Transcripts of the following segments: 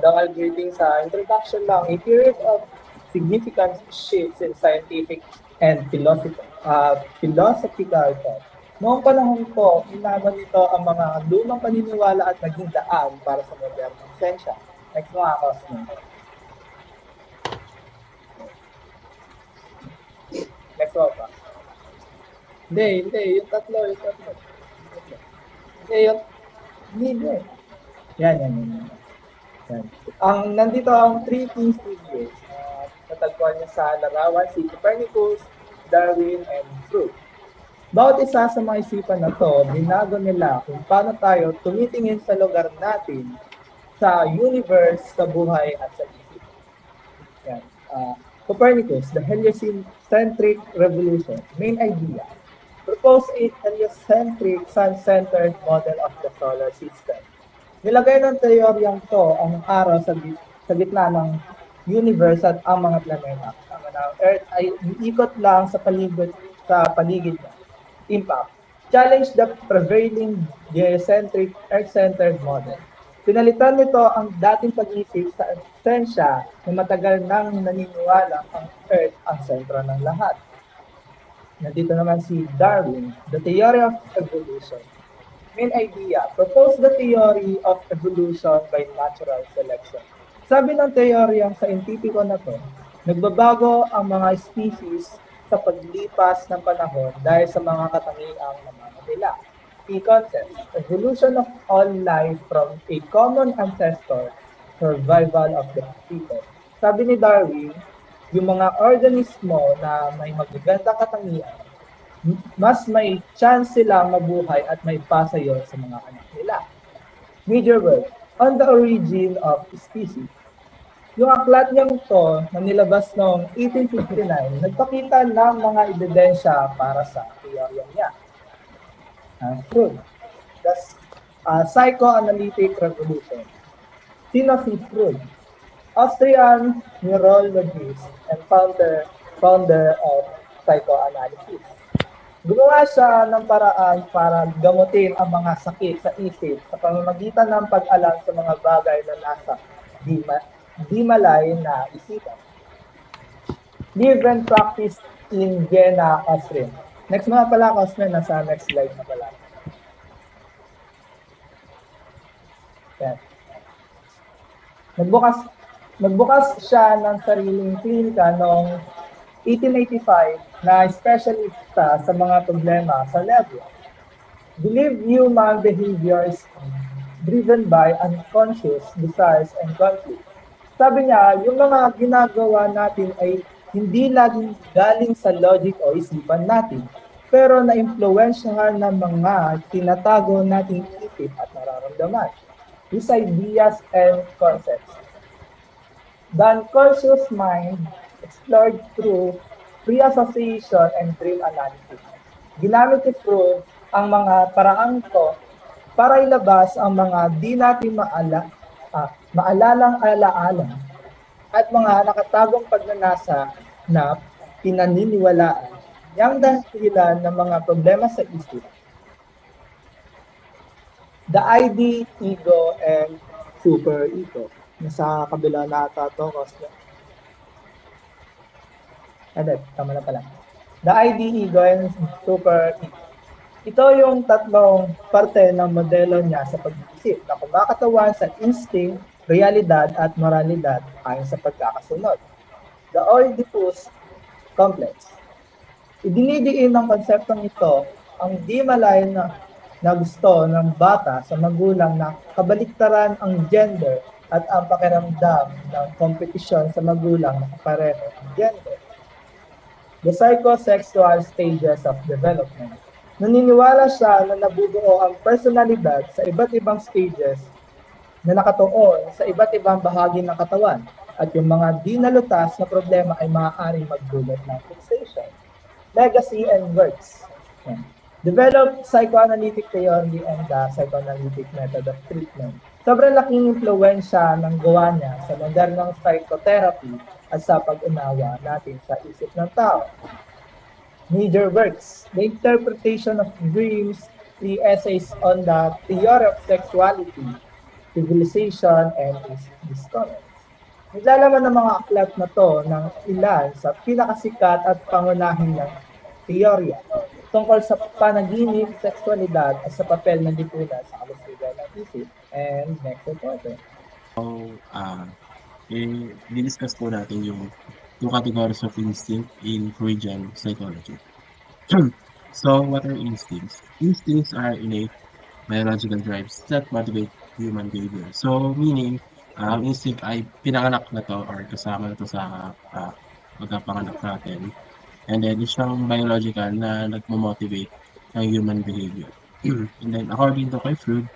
Dangal greeting sa introduction lang, a period of significant shifts in scientific and philosophical thought. Noong panahon ko, inaman nito ang mga lumang paniniwala at naging daan para sa modernong sensya. Next mga Cosmo. Next mo pa. Hindi. Yung tatlo. Hindi, yung... Hindi. Yan. Nandito ang three key figures. Natagpuan niya sa larawan si Copernicus, Darwin, and Freud. Bawat isa sa mga isipan na to, binago nila kung paano tayo tumitingin sa lugar natin, sa universe, sa buhay, at sa isip. Yan. Copernicus, the heliocentric revolution, main idea. Propose a heliocentric, sun-centered model of the solar system. Nilagay ng teoryang to ang araw sa gitna ng universe at ang mga planeta. Ang Earth ay iikot lang sa paligid niya. Impact. Challenge the prevailing geocentric, Earth-centered model. Pinalitan nito ang dating pag-isip sa esensya na matagal nang naniniwala ang Earth ang sentro ng lahat. Nandito naman si Darwin, the theory of evolution. Main idea, propose the theory of evolution by natural selection. Sabi ng teoryang scientifico na to, nagbabago ang mga species sa paglipas ng panahon dahil sa mga katangiang namamadala. Key concepts, evolution of all life from a common ancestor, survival of the fittest. Sabi ni Darwin, yung mga organismo na may magagandang katangian, mas may chance silang mabuhay at may pasa yon sa mga anak nila. Major work, on the origin of species. Yung aklat niyang to na nilabas noong 1859, nagpakita ng mga ebidensya para sa teorya niya. Freud, the psychoanalytic revolution. Sino si Freud? Austrian neurologist and founder of psychoanalysis. Gumawa siya ng paraan para gamutin ang mga sakit sa isip sa pamamagitan ng pag-alam sa mga bagay na nasa di malay na isipan. Live and practice in Vienna, Austria. Next mga pala, Cosme, nasa next slide na pala. Yan. Nagbukas siya ng sariling klinika noong 1885 na specialista sa mga problema sa nervyo. Believe human behavior is driven by unconscious desires and conflicts. Sabi niya, yung mga ginagawa natin ay hindi laging galing sa logic o isipan natin, pero na-impluwensyahan ng mga tinatago nating isip at nararamdaman. These ideas and concepts. The unconscious mind explored through free association and dream analysis. Ginamit ni Freud ang mga paraang to para ilabas ang mga di natin maalalang alaala at mga nakatagong pagnanasa na pinaniniwalaan yang dahilan ng mga problema sa isip. The ID, ego, and super ego. Nasa kabila na ata ito, Cosme. Tama na pala. The ID, ego, and super ego. Ito yung tatlong parte ng modelo niya sa pag-iisip na kumakatawan sa instinct, realidad, at moralidad ayon sa pagkakasunod. The Oedipus complex. Idinidiin ng konseptong ito ang di malay na gusto ng bata sa magulang na kabaliktaran ang gender at ang pakiramdam ng kompetisyon sa magulang na kapareho ng gender. The psychosexual stages of development. Naniniwala siya na nabubuo ang personalidad sa iba't ibang stages na nakatuon sa iba't ibang bahagi ng katawan at yung mga di nalutas na problema ay maaaring magdulot ng fixation. Legacy and works. Develop psychoanalytic theory and the psychoanalytic method of treatment. Sobrang laking impluwensya ng gawa niya sa modernong psychotherapy at sa pag-unawa natin sa isip ng tao. Major works, The Interpretation of Dreams, 3 essays on the theory of sexuality, civilization, and its discoveries. Naglalaman ng mga aklat na to ng ilan sa pinakasikat at pangunahing ng teorya tungkol sa panaginip, sexualidad at sa papel ng lipunan sa kalusugan ng isip. And next reporter. I-discuss po natin yung two categories of instinct in Freudian psychology. So, what are instincts? Instincts are innate biological drives that motivate human behavior. So, meaning, ang instinct ay pinanganak na to or kasama na to sa pagkapanganak natin. And then, isang biological na nagmo-motivate ng human behavior. And then, according to kay Freud,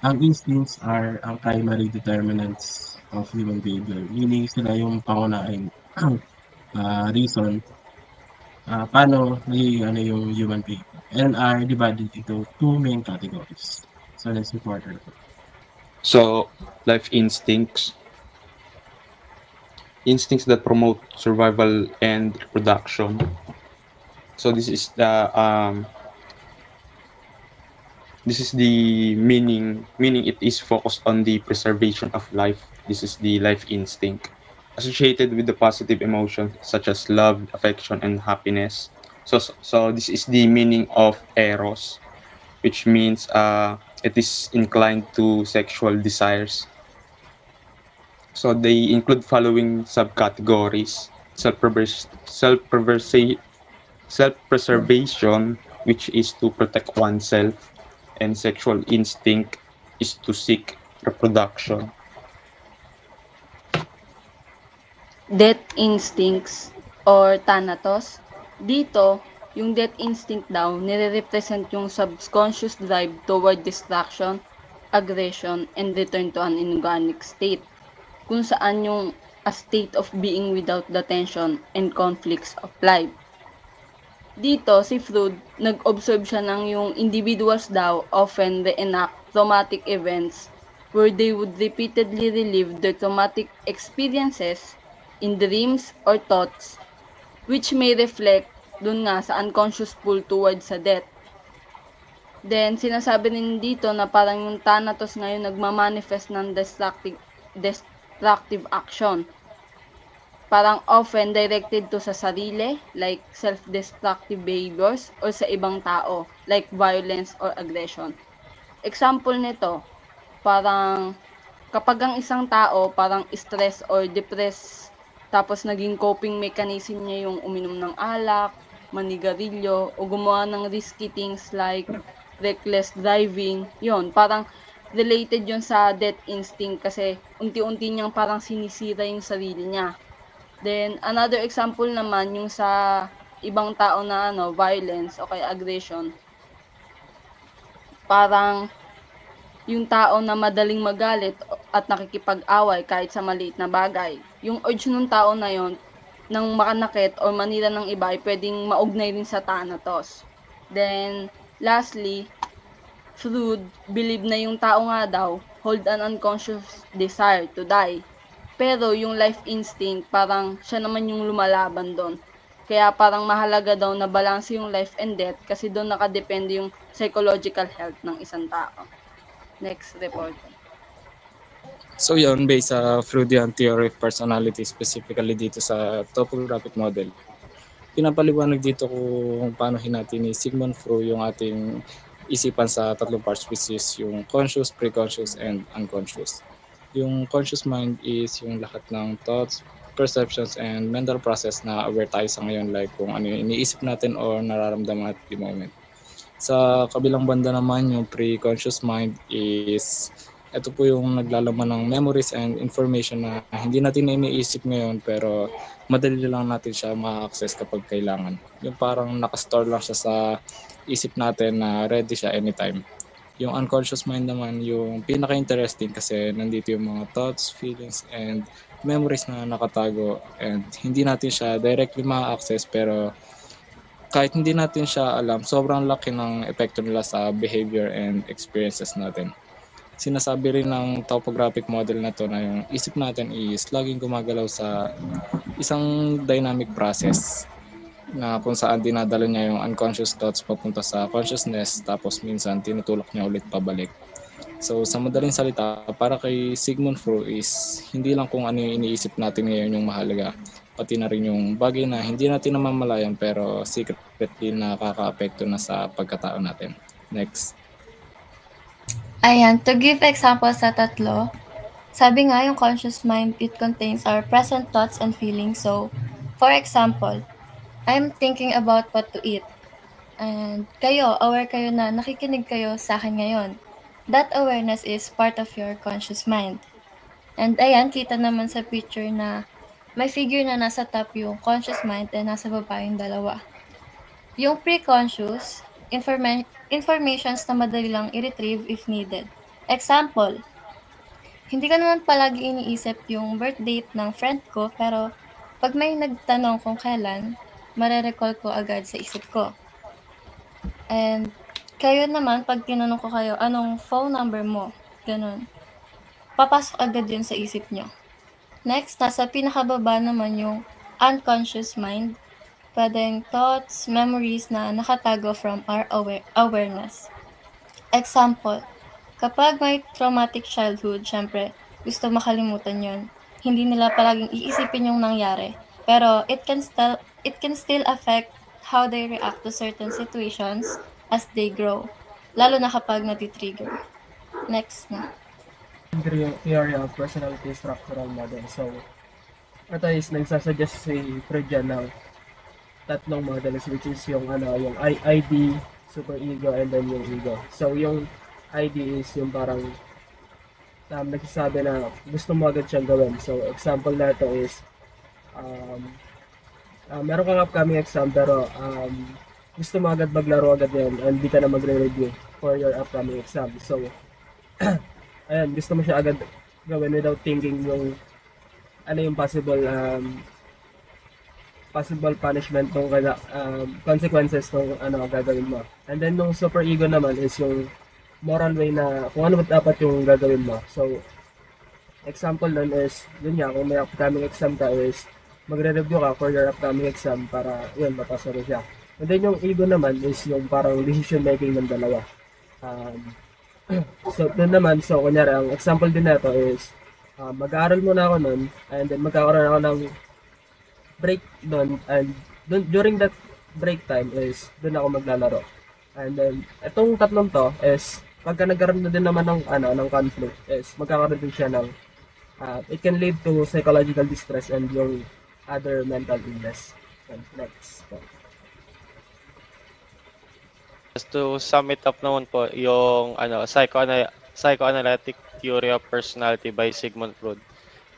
ang instincts are ang primary determinants of human behavior. Meaning, sila yung pangunahing reason paano nagiging ano yung human behavior and are divided into two main categories. So, let's report her. So, life instincts that promote survival and reproduction. So this is the meaning it is focused on the preservation of life. This is the life instinct associated with the positive emotions such as love, affection, and happiness. So this is the meaning of eros, which means it is inclined to sexual desires. So they include following subcategories: self-preservation, which is to protect oneself, and sexual instinct is to seek reproduction. Death instincts or thanatos. Dito, yung death instinct daw, nire-represent yung subconscious drive toward distraction, aggression, and return to an inorganic state, kung saan yung a state of being without the tension and conflicts of life. Dito, si Freud, nag-observe siya ng yung individuals daw often reenact traumatic events where they would repeatedly relive their traumatic experiences in dreams or thoughts, which may reflect dun nga sa unconscious pull towards sa death. Then, sinasabi rin dito na parang yung thanatos ngayon nagmamanifest ng destructive action. Parang often directed to sa sarili, like self-destructive behaviors, or sa ibang tao, like violence or aggression. Example nito, parang kapag ang isang tao parang stress or depressed, tapos naging coping mechanism niya yung uminom ng alak, manigarilyo, o gumawa ng risky things like reckless driving, yon parang related yon sa death instinct kasi unti-unti niyang parang sinisira yung sarili niya. Then, another example naman yung sa ibang tao na violence o kaya aggression. Parang yung tao na madaling magalit at nakikipag-away kahit sa maliit na bagay. Yung urge ng tao na yon nang makanakit o manira ng iba ay pwedeng maugnay rin sa thanatos. Then, lastly, Freud believe na yung tao nga daw hold an unconscious desire to die. Pero yung life instinct, parang siya naman yung lumalaban doon. Kaya parang mahalaga daw na balanse yung life and death kasi doon nakadepende yung psychological health ng isang tao. Next report. So yun, based sa Freudian theory of personality, specifically dito sa topographic model, pinapaliwanag dito kung paano hinati ni Sigmund Freud yung ating isipan sa tatlong parts, which is yung conscious, preconscious, and unconscious. Yung conscious mind is yung lahat ng thoughts, perceptions, and mental process na aware tayo sa ngayon, like kung ano yung iniisip natin or nararamdaman at the moment. Sa kabilang banda naman, yung pre-conscious mind is ito po yung naglalaman ng memories and information na hindi natin na iniisip ngayon pero madali lang natin siya ma-access kapag kailangan. Yung parang nakastore lang siya sa isip natin na ready siya anytime. Yung unconscious mind naman yung pinaka-interesting kasi nandito yung mga thoughts, feelings, and memories na nakatago and hindi natin siya directly ma-access pero kahit hindi natin siya alam, sobrang laki ng epekto nila sa behavior and experiences natin. Sinasabi rin ng topographic model na to na yung isip natin is laging gumagalaw sa isang dynamic process na kung saan dinadala niya yung unconscious thoughts papunta sa consciousness tapos minsan tinutulak niya ulit pabalik. So sa madaling salita, para kay Sigmund Freud is hindi lang kung ano yung iniisip natin ngayon yung mahalaga, pati na rin yung bagay na hindi natin namamalayan pero secretly nakakaapekto na sa pagkatao natin. Next. Ayan, to give examples sa tatlo, sabi nga yung conscious mind, it contains our present thoughts and feelings. So, for example, I'm thinking about what to eat. And kayo, aware kayo na nakikinig kayo sa akin ngayon. That awareness is part of your conscious mind. And ayan, kita naman sa picture na may figure na nasa top yung conscious mind and nasa baba yung dalawa. Yung pre-conscious, informations na madali lang i-retrieve if needed. Example, hindi ko naman palagi iniisip yung birth date ng friend ko, pero pag may nagtanong kung kailan, marerecall ko agad sa isip ko. And kayo naman, pag tinanong ko kayo, anong phone number mo? Ganun. Papasok agad yun sa isip nyo. Next, nasa pinakababa naman yung unconscious mind. Pwedeng thoughts, memories na nakatago from our awareness. Example, kapag may traumatic childhood, syempre, gusto makalimutan yon. Hindi nila palaging iisipin yung nangyari. Pero it can still affect how they react to certain situations as they grow. Lalo na kapag natitrigger. Next na. Theory of personality structural model. So, ito is nagsasuggest si Freud dyan ng tatlong models, which is yung yung ID, superego, and then yung ego. So, yung ID is yung parang nagsasabi na gusto mo agad siyang gawin. So, example na ito is meron kang upcoming exam pero gusto mo agad maglaro agad yan and di ka na magre-review for your upcoming exam. So, ayan, gusto mo siya agad gawin without thinking yung ano yung possible punishment ng consequences ng gagawin mo. And then yung super ego naman is yung moral way na kung ano dapat yung gagawin mo. So, example nun is, yun nga, kung may upcoming exam ka is magre-review ka for your upcoming exam para yun, mapasa rin siya. And then yung ego naman is yung parang decision making ng dalawa. So, dun naman, so kunyari, ang example din na ito is mag-aaral muna ako nun and then magkakaroon ako ng break doon and during that break time is doon ako maglalaro. And then, itong tatlong to is pagka nagkaroon na din naman ng conflict is magkakaroon din siya ng it can lead to psychological distress and yung other mental illness. Next. Just to sum it up naman po, yung psychoanalytic theory of personality by Sigmund Freud.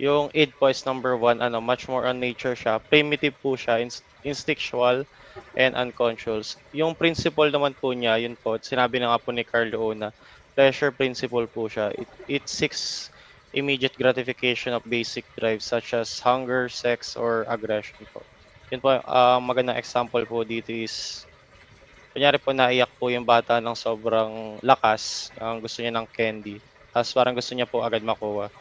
Yung id po is number 1, much more on nature siya. Primitive po siya, instinctual and unconscious. Yung principle naman po niya, yun po, sinabi na nga po ni Carl Leona, pleasure principle po siya. It seeks immediate gratification of basic drives such as hunger, sex, or aggression po. Yun po, magandang example po dito is kunyari po naiyak po yung bata ng sobrang lakas, ang gusto niya ng candy, tapos parang gusto niya po agad makuha.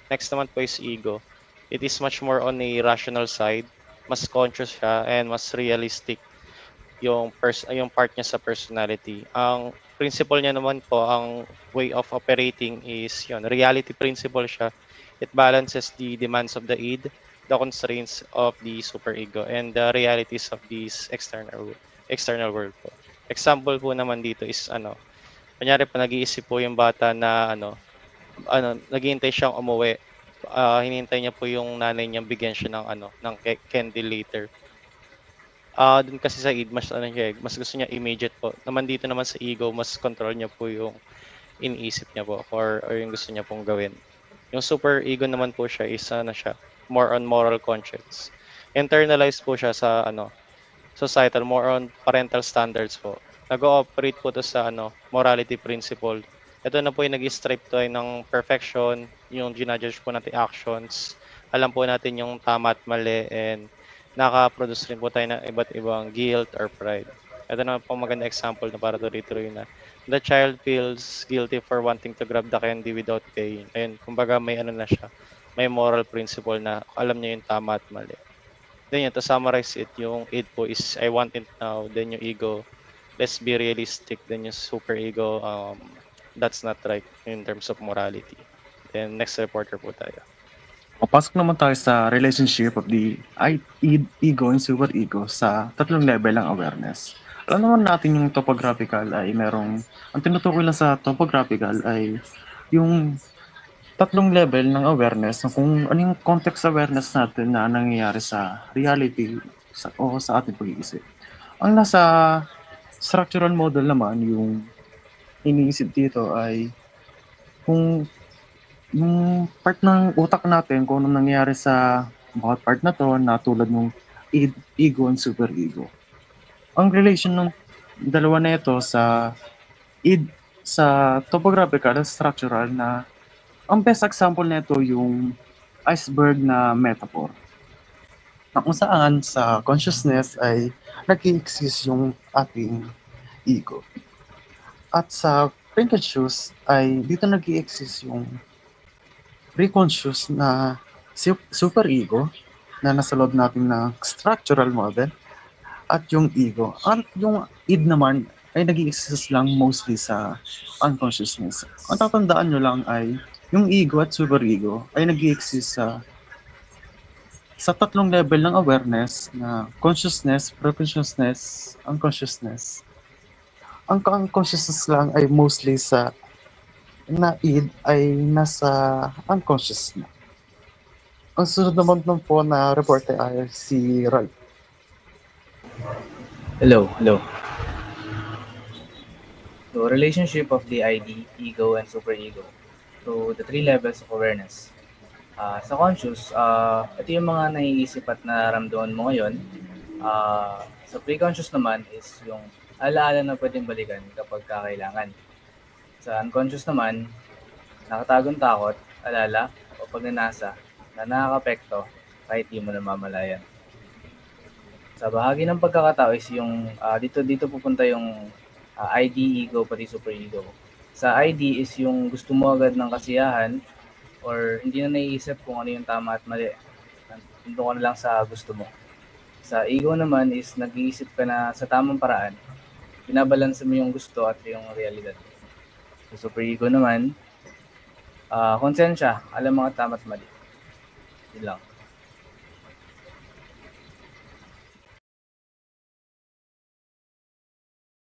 Next naman po is ego. It is much more on a rational side, mas conscious siya and mas realistic yung part niya sa personality. Ang principle niya naman po, ang way of operating is yun, reality principle siya. It balances the demands of the id, the constraints of the superego, and the realities of this external world po. Example po naman dito is kunyari po nag-iisip po yung bata na naghihintay siyang umuwi. Hinihintay niya po yung nanay niya bigyan siya ng candy later. Dun kasi sa id mas mas gusto niya immediate po. Naman dito naman sa ego, mas control niya po yung iniisip niya po or yung gusto niya pong gawin. Yung super ego naman po siya is more on moral conscience. Internalized po siya sa societal, more on parental standards po. Nag-ooperate po to sa morality principle. Ito na po yung nag-stripe tayo ng perfection, yung ginajudge po natin actions. Alam po natin yung tama at mali and naka-produce rin po tayo ng iba't ibang guilt or pride. Ito na po maganda example na para tuloy-tuloy na. The child feels guilty for wanting to grab the candy without paying. Ayun, kumbaga may na siya. May moral principle na alam niya yung tama at mali. Then yun, to summarize it, yung id po is I want it now. Then yung ego, let's be realistic. Then yung super ego, that's not right in terms of morality. Then next reporter po tayo. Papasok naman tayo sa relationship of the ego and superego sa tatlong level ng awareness. Alam naman natin yung topographical ay merong, ang tinutukoy lang sa topographical ay yung tatlong level ng awareness na kung ano yung context awareness natin na nangyayari sa reality o sa ating pag-iisip. Ang nasa structural model naman, yung iniisip dito ay kung yung part ng utak natin, kung anong nangyayari sa bawat part na to, na tulad ng ego and superego. Ang relation ng dalawa na ito sa topographical at structural, na ang best example nito yung iceberg na metaphor. Na kung saan sa consciousness ay nag-exist yung ating ego. At sa pre-conscious ay dito nag-exist yung pre-conscious na superego na nasa loob natin ng structural model, at yung ego. At yung id naman ay nag-exist lang mostly sa unconsciousness. Ang tatandaan nyo lang ay yung ego at superego ay nag-exist sa tatlong level ng awareness na consciousness, pre-consciousness, unconsciousness. Ang unconsciousness lang ay mostly sa na id ay nasa unconscious na. Ang sunod naman po na reporter ay si Ralph. Hello. So, relationship of the ID, ego, and superego to the three levels of awareness. Sa conscious, ito yung mga naiisip at nararamdaman mo ngayon. Sa pre-conscious naman is yung alaala na pwedeng balikan kapag kakailangan. Sa unconscious naman, nakatagong takot, alala, o pagnanasa na nakaka-apekto kahit di mo namamalayan. Sa bahagi ng pagkakatao is yung dito pupunta yung ID, ego, pati superego. Sa ID is yung gusto mo agad ng kasiyahan or hindi na naiisip kung ano yung tama at mali. Nandun ka na lang sa gusto mo. Sa ego naman is nag-iisip ka na sa tamang paraan. Binabalansa mo yung gusto at yung realidad. Sa superego naman, konsensya, alam mga tama at mali. Yun lang.